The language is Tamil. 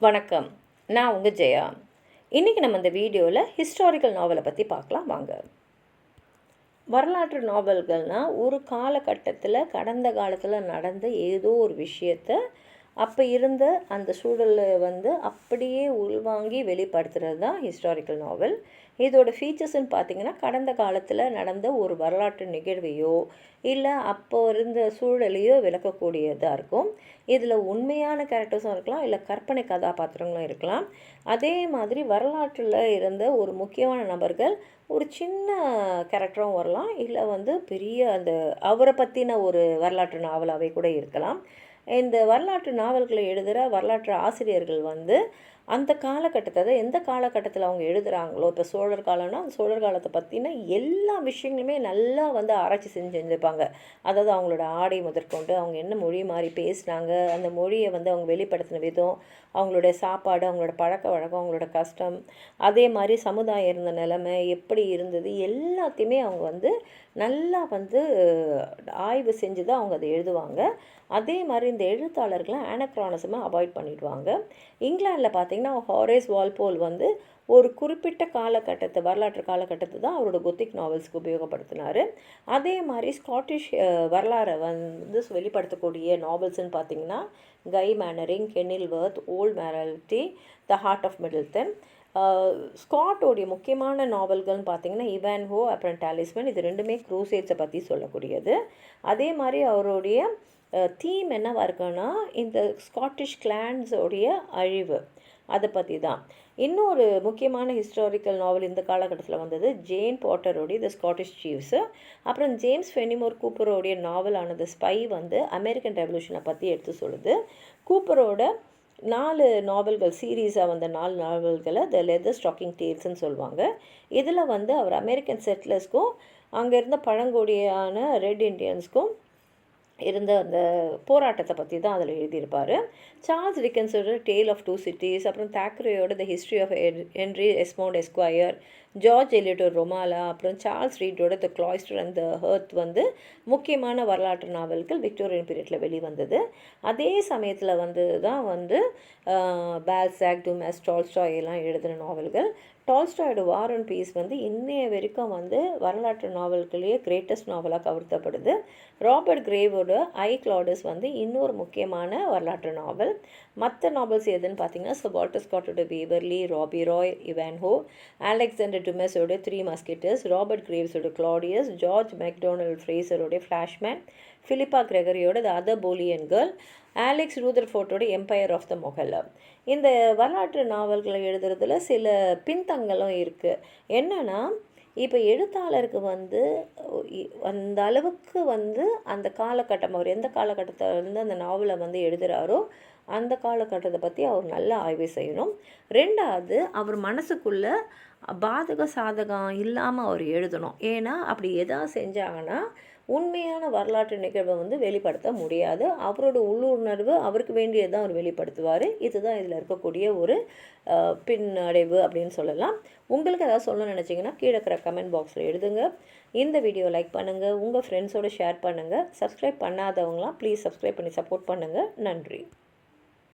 வணக்கம். நான் உங்கள் ஜெயா. இன்றைக்கி நம்ம இந்த வீடியோவில் ஹிஸ்டாரிக்கல் நாவலை பற்றி பார்க்கலாம் வாங்க. வரலாற்று நாவல்கள்னால் ஒரு காலகட்டத்தில் கடந்த காலத்தில் நடந்த ஏதோ ஒரு விஷயத்தை அப்போ இருந்த அந்த சூழலில் அப்படியே உள்வாங்கி வெளிப்படுத்துகிறது தான் ஹிஸ்டாரிக்கல் நாவல். இதோட ஃபீச்சர்ஸ்ன்னு பார்த்திங்கன்னா, கடந்த காலத்தில் நடந்த ஒரு வரலாற்று நிகழ்வையோ இல்லை அப்போ இருந்த சூழலையோ விளக்கக்கூடியதாக இருக்கும். இதில் உண்மையான கேரக்டர்ஸும் இருக்கலாம், இல்லை கற்பனை கதாபாத்திரங்களும் இருக்கலாம். அதே மாதிரி வரலாற்றில் இருந்த ஒரு முக்கியமான நபர்கள் ஒரு சின்ன கேரக்டரும் வரலாம், இல்லை பெரிய அந்த அவரை பற்றின ஒரு வரலாற்று நாவலாகவே கூட இருக்கலாம். இந்த வரலாற்று நாவல்களை எழுதுகிற வரலாற்று ஆசிரியர்கள் அந்த காலகட்டத்தை எந்த காலகட்டத்தில் அவங்க எழுதுகிறாங்களோ, இப்போ சோழர் காலம்னா அந்த சோழர் காலத்தை பற்றின எல்லா விஷயங்களுமே நல்லா ஆராய்ச்சி செஞ்சுருப்பாங்க. அதாவது அவங்களோட ஆடை முதற்கொண்டு அவங்க என்ன மொழி மாறி பேசினாங்க, அந்த மொழியை அவங்க வெளிப்படுத்தின விதம், அவங்களுடைய சாப்பாடு, அவங்களோட பழக்க வழக்கம், அவங்களோட கஷ்டம், அதே மாதிரி சமுதாயம் இருந்த நிலைமை எப்படி இருந்தது, எல்லாத்தையுமே அவங்க நல்லா ஆய்வு செஞ்சு தான் அவங்க அதை எழுதுவாங்க. அதே மாதிரி இந்த எழுத்தாளர்களை ஆனக்ரானிசமாக அவாய்ட் பண்ணிடுவாங்க. இங்கிலாண்டில் பார்த்திங்கன்னா ஹாரேஸ் வால்போல் ஒரு குறிப்பிட்ட காலகட்டத்தை வரலாற்று காலகட்டத்தை தான் அவரோட கொத்திக் நாவல்ஸ்க்கு உபயோகப்படுத்தினார். அதே மாதிரி ஸ்காட்டிஷ் வரலாறை வெளிப்படுத்தக்கூடிய நாவல்ஸ்ன்னு பார்த்திங்கன்னா Guy Mannering, Kenilworth, Old Mortality, the Heart of Midlothian. ஸ்காட்டோடைய முக்கியமான நாவல்கள்னு பார்த்திங்கன்னா இவான்ஹோ, அப்புறம் டாலிஸ்மன். இது ரெண்டுமே க்ரூசேட்ஸை பற்றி சொல்லக்கூடியது. அதே மாதிரி அவருடைய தீம் என்னவாக இருக்குன்னா இந்த ஸ்காட்டிஷ் கிளான்ஸோடைய அழிவு, அதை பற்றி தான். இன்னொரு முக்கியமான ஹிஸ்டாரிக்கல் நாவல் இந்த காலகட்டத்தில் வந்தது ஜேன் பாட்டரோடைய த ஸ்காட்டிஷ் சீஃப்ஸு. அப்புறம் ஜேம்ஸ் ஃபெனிமோர் கூப்பரோடைய நாவலானது ஸ்பை அமெரிக்கன் ரெவல்யூஷனை பற்றி எடுத்து சொல்லுது. கூப்பரோட 4 நாவல்கள் சீரீஸாக 4 நாவல்களை த லெதர் ஸ்டாக்கிங் டேல்ஸ்ன்னு சொல்லுவாங்க. இதில் அவர் அமெரிக்கன் செட்டிலர்ஸ்க்கும் அங்கே இருந்த பழங்குடியான ரெட் இண்டியன்ஸ்க்கும் இருந்த அந்த போராட்டத்தை பற்றி தான் அதில் எழுதியிருப்பார். சார்ல்ஸ் டிக்கன்ஸோட டேல் ஆஃப் டூ சிட்டிஸ், அப்புறம் தாக்கரேயோட the history of Henry Esmond esquire, George எலியட்டோட ரொமாலா, அப்புறம் சார்ல்ஸ் ரீடோட the cloister and the hearth முக்கியமான வரலாற்று நாவல்கள் விக்டோரியன் பீரியடில் வெளிவந்தது. அதே சமயத்தில் தான் பால்சாக், டுமாஸ், டால்ஸ்டாய் எல்லாம் எழுதின நாவல்கள். டால்ஸ்டாயோட வார் அண்ட் பீஸ் இன்னைய வரைக்கும் வரலாற்று நாவல்களையே கிரேட்டஸ்ட் நாவலாக கருதப்படுது. ராபர்ட் கிரேவோட ஐ கிளாடஸ் இன்னொரு முக்கியமான வரலாற்று நாவல். மற்ற நாவல்ஸ் எதுன்னு பார்த்தீங்கன்னா சர் வால்டர் ஸ்காட்டோட Waverley, Rob Roy, Ivanhoe, Alexander டுமாஸோட 3 மஸ்கெட்டர்ஸ், ராபர்ட் கிரேவ்ஸோட கிளாடியஸ், ஜார்ஜ் மெக்டோனல்ட் ஃப்ரேசரோட ஃப்ளாஷ்மேன், ஃபிலிப்பா கிரெகரியோட the other Boleyn girl, Alex ரூதர்ஃபோர்ட்டோட எம்பையர் ஆஃப் த மொகல். இந்த வரலாற்று நாவல்களை எழுதுறதுல சில பின்தங்களும் இருக்குது. என்னென்னா, இப்போ எழுத்தாளருக்கு அந்த அளவுக்கு அந்த காலகட்டம், அவர் எந்த காலகட்டத்தில் அந்த நாவலை எழுதுகிறாரோ அந்த காலகட்டத்தை பற்றி அவர் நல்லா ஆய்வு செய்யணும். 2வது, அவர் மனசுக்குள்ளே பாதக சாதகம் இல்லாமல் அவர் எழுதணும். ஏன்னா அப்படி எதாவது செஞ்சாங்கன்னா உண்மையான வரலாற்று நிகழ்வை வெளிப்படுத்த முடியாது. அவரோட உள்ளுணர்வு அவருக்கு வேண்டியதான் அவர் வெளிப்படுத்துவார். இதுதான் இதில் இருக்கக்கூடிய ஒரு பின்னடைவு அப்படின்னு சொல்லலாம். உங்களுக்கு ஏதாவது சொல்லணும்னு நினச்சிங்கன்னா கீழே இருக்கிற கமெண்ட் பாக்ஸில் எழுதுங்க. இந்த வீடியோ லைக் பண்ணுங்கள், உங்கள் ஃப்ரெண்ட்ஸோடு ஷேர் பண்ணுங்கள். சப்ஸ்கிரைப் பண்ணாதவங்களாம் ப்ளீஸ் சப்ஸ்கிரைப் பண்ணி சப்போர்ட் பண்ணுங்கள். நன்றி.